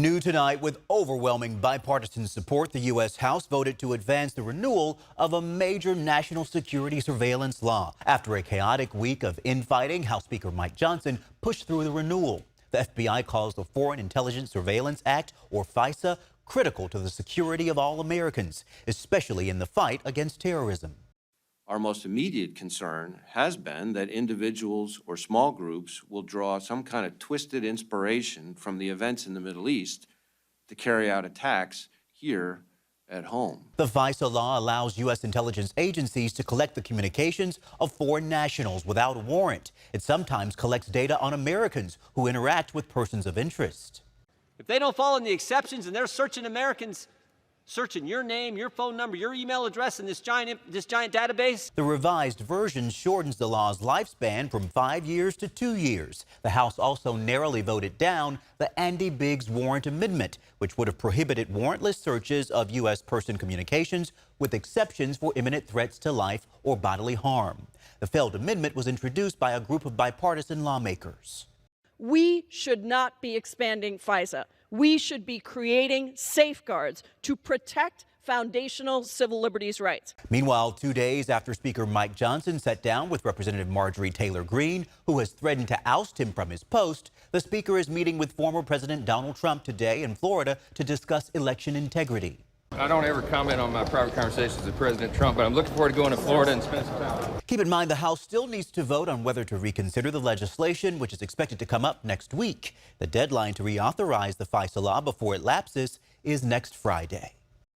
New tonight, with overwhelming bipartisan support, the U.S. House voted to advance the renewal of a major national security surveillance law. After a chaotic week of infighting, House Speaker Mike Johnson pushed through the renewal. The FBI calls the Foreign Intelligence Surveillance Act, or FISA, critical to the security of all Americans, especially in the fight against terrorism. Our most immediate concern has been that individuals or small groups will draw some kind of twisted inspiration from the events in the Middle East to carry out attacks here at home. The FISA law allows U.S. intelligence agencies to collect the communications of foreign nationals without a warrant. It sometimes collects data on Americans who interact with persons of interest. If they don't fall in the exceptions and they're searching Americans, searching your name, your phone number, your email address in this giant database. The revised version shortens the law's lifespan from 5 years to 2 years. The House also narrowly voted down the Andy Biggs warrant amendment, which would have prohibited warrantless searches of U.S. person communications with exceptions for imminent threats to life or bodily harm. The failed amendment was introduced by a group of bipartisan lawmakers. We should not be expanding FISA. We should be creating safeguards to protect foundational civil liberties rights. Meanwhile, 2 days after Speaker Mike Johnson sat down with Representative Marjorie Taylor Greene, who has threatened to oust him from his post, the Speaker is meeting with former President Donald Trump today in Florida to discuss election integrity. I don't ever comment on my private conversations with President Trump, but I'm looking forward to going to Florida and spending some time. Keep in mind, the House still needs to vote on whether to reconsider the legislation, which is expected to come up next week. The deadline to reauthorize the FISA law before it lapses is next Friday.